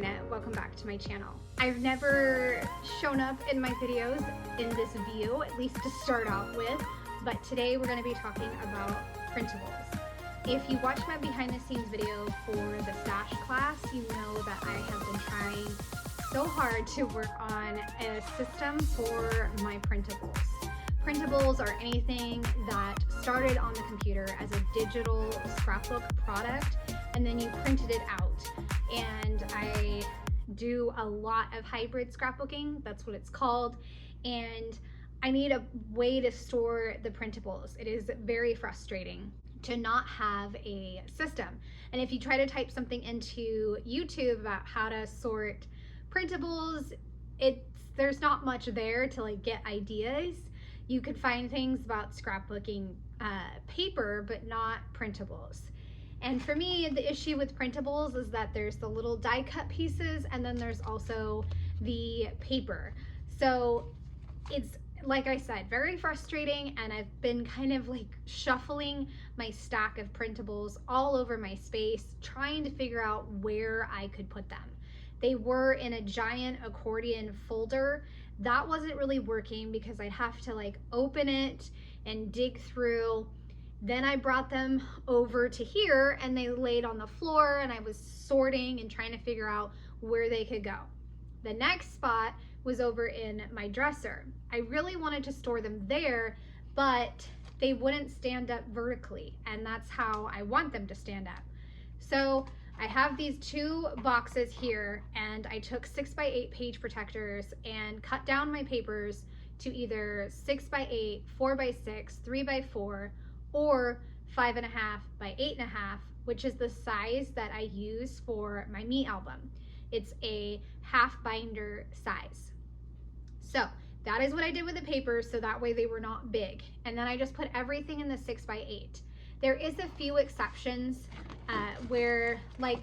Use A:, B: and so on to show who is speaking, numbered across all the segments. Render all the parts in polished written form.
A: Karina. Welcome back to my channel. I've never shown up in my videos in this view, at least to start off with, but today we're going to be talking about printables. If you watched my behind the scenes video for the stash class, you know that I have been trying so hard to work on a system for my printables. Printables are anything that started on the computer as a digital scrapbook product, and then you printed it out. And I do a lot of hybrid scrapbooking, that's what it's called, and I need a way to store the printables. It is very frustrating to not have a system. And if you try to type something into YouTube about how to sort printables, there's not much there to like get ideas. You could find things about scrapbooking paper, but not printables. And for me, the issue with printables is that there's the little die cut pieces, and then there's also the paper. So it's, like I said, very frustrating, and I've been kind of like shuffling my stack of printables all over my space, trying to figure out where I could put them. They were in a giant accordion folder. That wasn't really working because I'd have to like open it and dig through. Then I brought them over to here and they laid on the floor, and I was sorting and trying to figure out where they could go. The next spot was over in my dresser. I really wanted to store them there, but they wouldn't stand up vertically, and that's how I want them to stand up. So I have these two boxes here, and I took 6x8 page protectors and cut down my papers to either 6x8, 4x6, 3x4, or 5.5 by 8.5, which is the size that I use for my me album. It's a half binder size. So that is what I did with the papers, so that way they were not big. And then I just put everything in the 6x8. There is a few exceptions where, like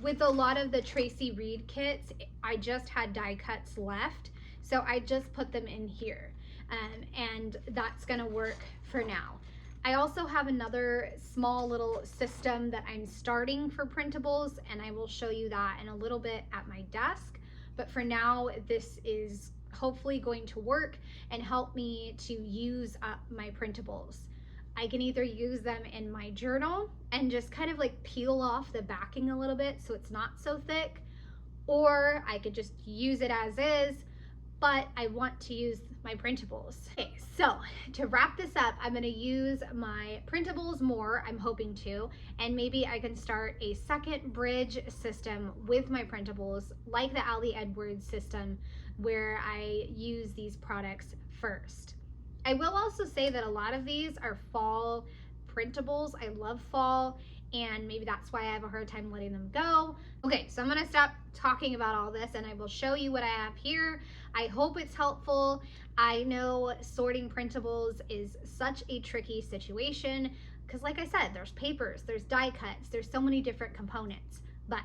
A: with a lot of the Traci Reed kits, I just had die cuts left, so I just put them in here, and that's gonna work for now. I also have another small little system that I'm starting for printables, and I will show you that in a little bit at my desk. But for now, this is hopefully going to work and help me to use up my printables. I can either use them in my journal and just kind of like peel off the backing a little bit so it's not so thick, or I could just use it as is, but I want to use my printables. Okay, so to wrap this up, I'm gonna use my printables more, I'm hoping to, and maybe I can start a second bridge system with my printables, like the Ali Edwards system, where I use these products first. I will also say that a lot of these are fall printables. I love fall, and maybe that's why I have a hard time letting them go. Okay, so I'm gonna stop talking about all this, and I will show you what I have here. I hope it's helpful. I know sorting printables is such a tricky situation because, like I said, there's papers, there's die cuts, there's so many different components. But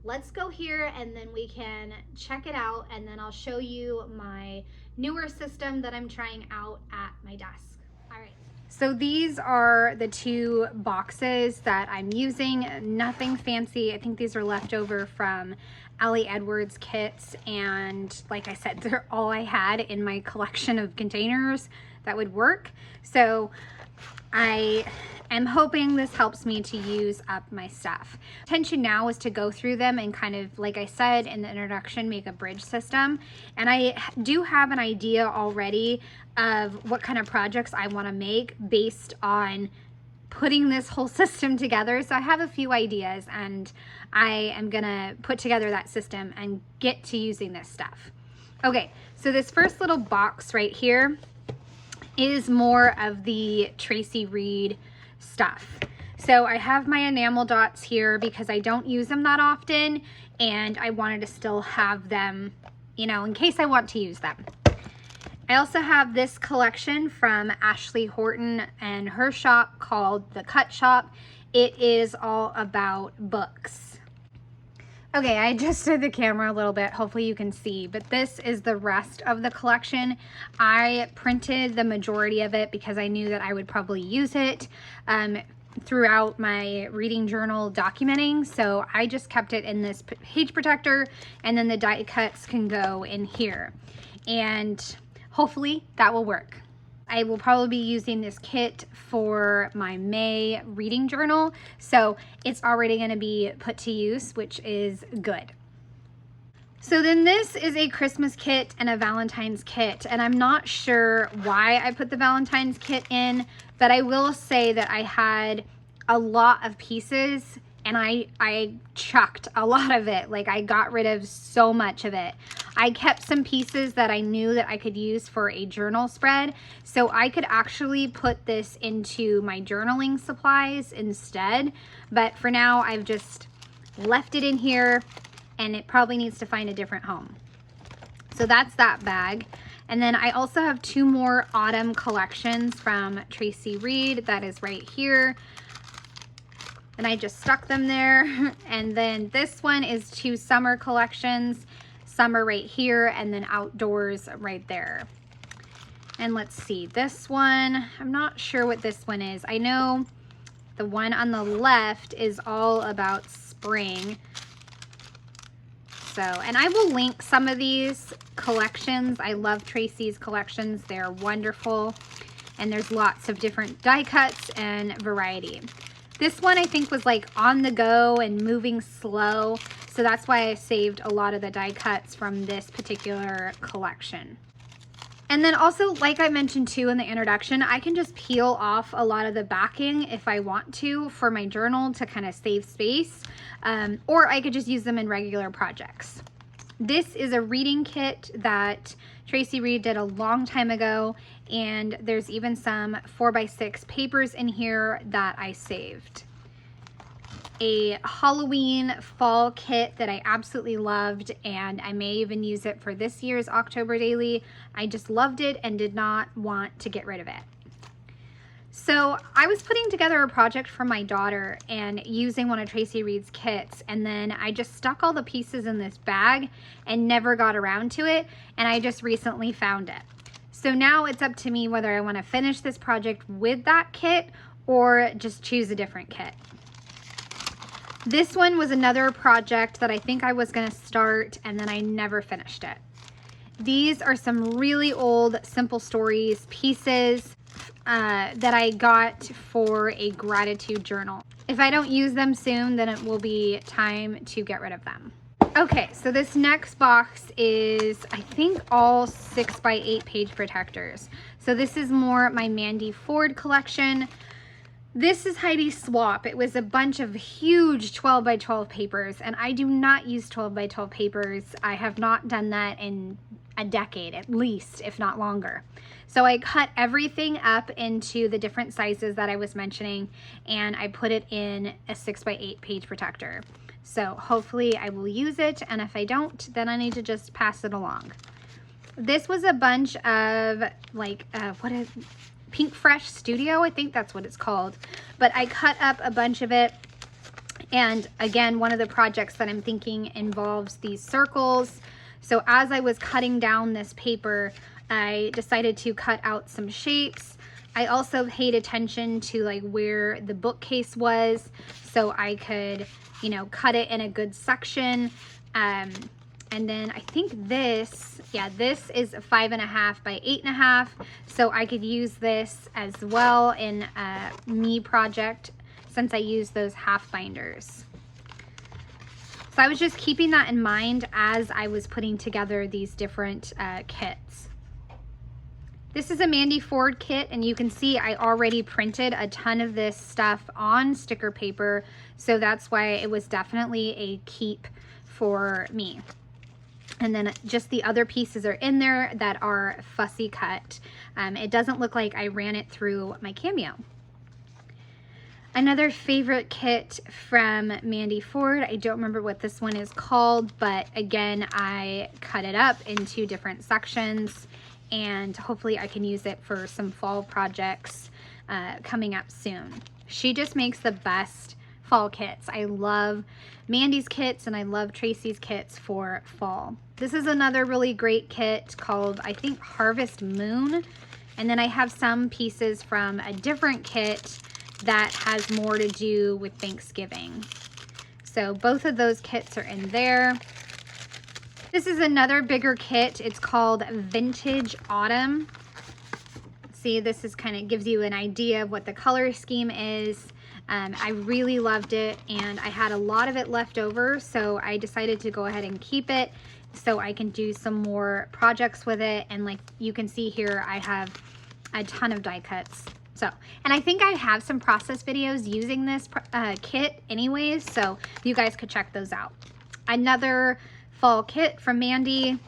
A: let's go here and then we can check it out, and then I'll show you my newer system that I'm trying out at my desk. All right. So these are the two boxes that I'm using. Nothing fancy. I think these are left over from Ali Edwards kits, and like I said, they're all I had in my collection of containers that would work. So I am hoping this helps me to use up my stuff. Intention now is to go through them and kind of, like I said in the introduction, make a bridge system. And I do have an idea already of what kind of projects I want to make based on putting this whole system together. So I have a few ideas, and I am gonna put together that system and get to using this stuff. Okay, so this first little box right here is more of the Traci Reed stuff. So I have my enamel dots here because I don't use them that often, and I wanted to still have them, you know, in case I want to use them. I also have this collection from Ashley Horton and her shop called The Cut Shop. It is all about books. Okay, I adjusted the camera a little bit, hopefully you can see, but this is the rest of the collection. I printed the majority of it because I knew that I would probably use it throughout my reading journal documenting, so I just kept it in this page protector, and then the die cuts can go in here, and hopefully that will work. I will probably be using this kit for my May reading journal, so it's already going to be put to use, which is good. So then this is a Christmas kit and a Valentine's kit, and I'm not sure why I put the Valentine's kit in, but I will say that I had a lot of pieces and I chucked a lot of it. Like, I got rid of so much of it. I kept some pieces that I knew that I could use for a journal spread, so I could actually put this into my journaling supplies instead, but for now I've just left it in here, and it probably needs to find a different home. So that's that bag. And then I also have 2 more autumn collections from Traci Reed. That is right here. And I just stuck them there. And then this one is 2 summer collections. Summer right here, and then outdoors right there. And let's see, this one, I'm not sure what this one is. I know the one on the left is all about spring. So, and I will link some of these collections. I love Traci's collections. They're wonderful. And there's lots of different die cuts and variety. This one I think was like on the go and moving slow. So that's why I saved a lot of the die cuts from this particular collection. And then also, like I mentioned too in the introduction, I can just peel off a lot of the backing if I want to for my journal to kind of save space, or I could just use them in regular projects. This is a reading kit that Traci Reed did a long time ago, and there's even some 4x6 papers in here that I saved. A Halloween fall kit that I absolutely loved, and I may even use it for this year's October Daily. I just loved it and did not want to get rid of it. So I was putting together a project for my daughter and using one of Traci Reed's kits, and then I just stuck all the pieces in this bag and never got around to it, and I just recently found it. So now it's up to me whether I want to finish this project with that kit or just choose a different kit. This one was another project that I think I was going to start, and then I never finished it. These are some really old Simple Stories pieces that I got for a gratitude journal. If I don't use them soon, then it will be time to get rid of them. Okay, so this next box is, I think, all 6x8 page protectors. So this is more my Mandy Ford collection. This is Heidi's swap. It was a bunch of huge 12x12 papers, and I do not use 12x12 papers. I have not done that in a decade at least, if not longer. So I cut everything up into the different sizes that I was mentioning, and I put it in a 6x8 page protector. So hopefully I will use it, and if I don't, then I need to just pass it along. This was a bunch of like, Pink Fresh Studio, I think that's what it's called. But I cut up a bunch of it, and again, one of the projects that I'm thinking involves these circles. So as I was cutting down this paper, I decided to cut out some shapes. I also paid attention to like where the bookcase was, so I could, you know, cut it in a good section. And then I think this, yeah, this is 5.5 by 8.5. So I could use this as well in a me project since I use those half binders. So I was just keeping that in mind as I was putting together these different kits. This is a Mandy Ford kit, and you can see I already printed a ton of this stuff on sticker paper. So that's why it was definitely a keep for me. And then just the other pieces are in there that are fussy cut. It doesn't look like I ran it through my Cameo. Another favorite kit from Mandy Ford, I don't remember what this one is called, but again, I cut it up into different sections, and hopefully I can use it for some fall projects coming up soon. She just makes the best fall kits. I love Mandy's kits, and I love Traci's kits for fall. This is another really great kit called, I think, Harvest Moon. And then I have some pieces from a different kit that has more to do with Thanksgiving. So both of those kits are in there. This is another bigger kit. It's called Vintage Autumn. See, this is kind of gives you an idea of what the color scheme is. I really loved it, and I had a lot of it left over, so I decided to go ahead and keep it so I can do some more projects with it. And like you can see here, I have a ton of die cuts. So, and I think I have some process videos using this kit anyways, so you guys could check those out. Another fall kit from Mandy.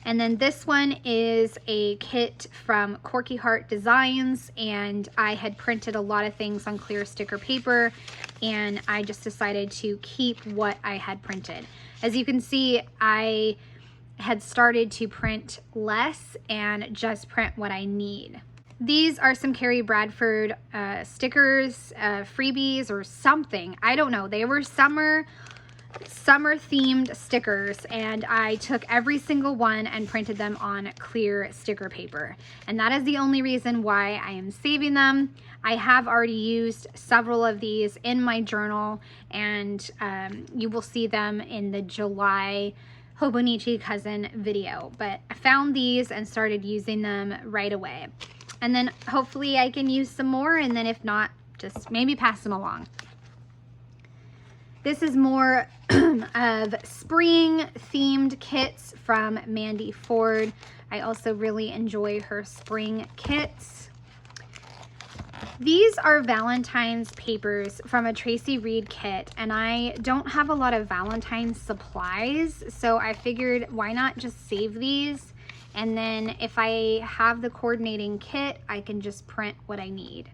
A: And then this one is a kit from Corky Heart Designs, and I had printed a lot of things on clear sticker paper, and I just decided to keep what I had printed. As you can see, I had started to print less and just print what I need. These are some Carrie Bradford stickers, freebies or something. I don't know. They were summer themed stickers, and I took every single one and printed them on clear sticker paper. And that is the only reason why I am saving them. I have already used several of these in my journal, and you will see them in the July Hobonichi Cousin video. But I found these and started using them right away. And then hopefully I can use some more, and then if not, just maybe pass them along. This is more of spring themed kits from Mandy Ford. I also really enjoy her spring kits. These are Valentine's papers from a Traci Reed kit, and I don't have a lot of Valentine's supplies, so I figured why not just save these, and then if I have the coordinating kit, I can just print what I need.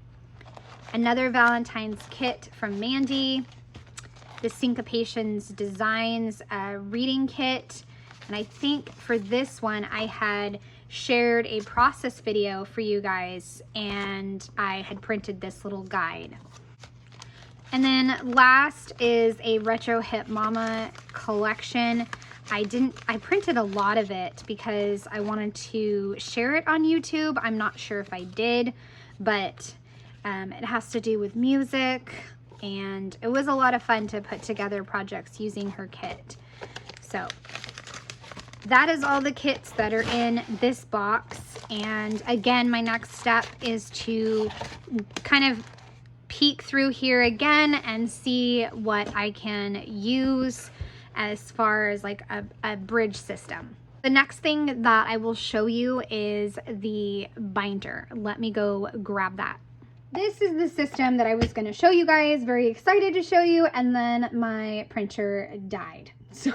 A: Another Valentine's kit from Mandy. The Syncopations Designs reading kit, and I think for this one I had shared a process video for you guys, and I had printed this little guide. And then last is a Retro Hip Mama collection. I printed a lot of it because I wanted to share it on YouTube. I'm not sure if I did, but it has to do with music. And it was a lot of fun to put together projects using her kit. So that is all the kits that are in this box. And again, my next step is to kind of peek through here again and see what I can use as far as like a bridge system. The next thing that I will show you is the binder. Let me go grab that. This is the system that I was going to show you guys, very excited to show you, and then my printer died. So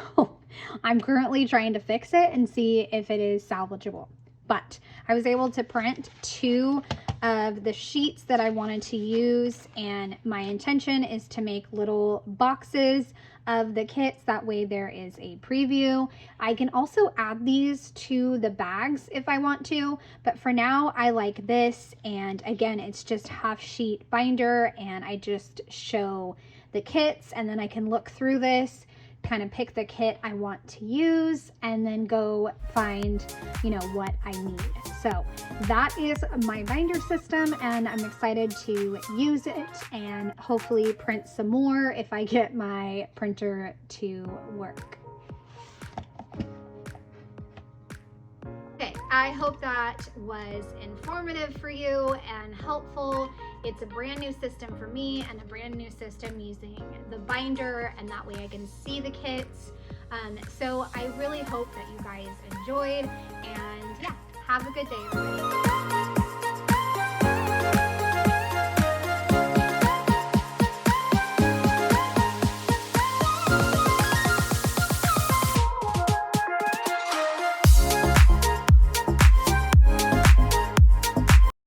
A: I'm currently trying to fix it and see if it is salvageable. But I was able to print 2 of the sheets that I wanted to use, and my intention is to make little boxes of the kits. That way there is a preview. I can also add these to the bags if I want to, but for now I like this. And again, it's just half sheet binder, and I just show the kits, and then I can look through this, kind of pick the kit I want to use, and then go find, you know, what I need. So that is my binder system, and I'm excited to use it and hopefully print some more if I get my printer to work. Okay, I hope that was informative for you and helpful. It's a brand new system for me and a brand new system using the binder, and that way I can see the kits. So I really hope that you guys enjoyed, and yeah, have a good day, everybody.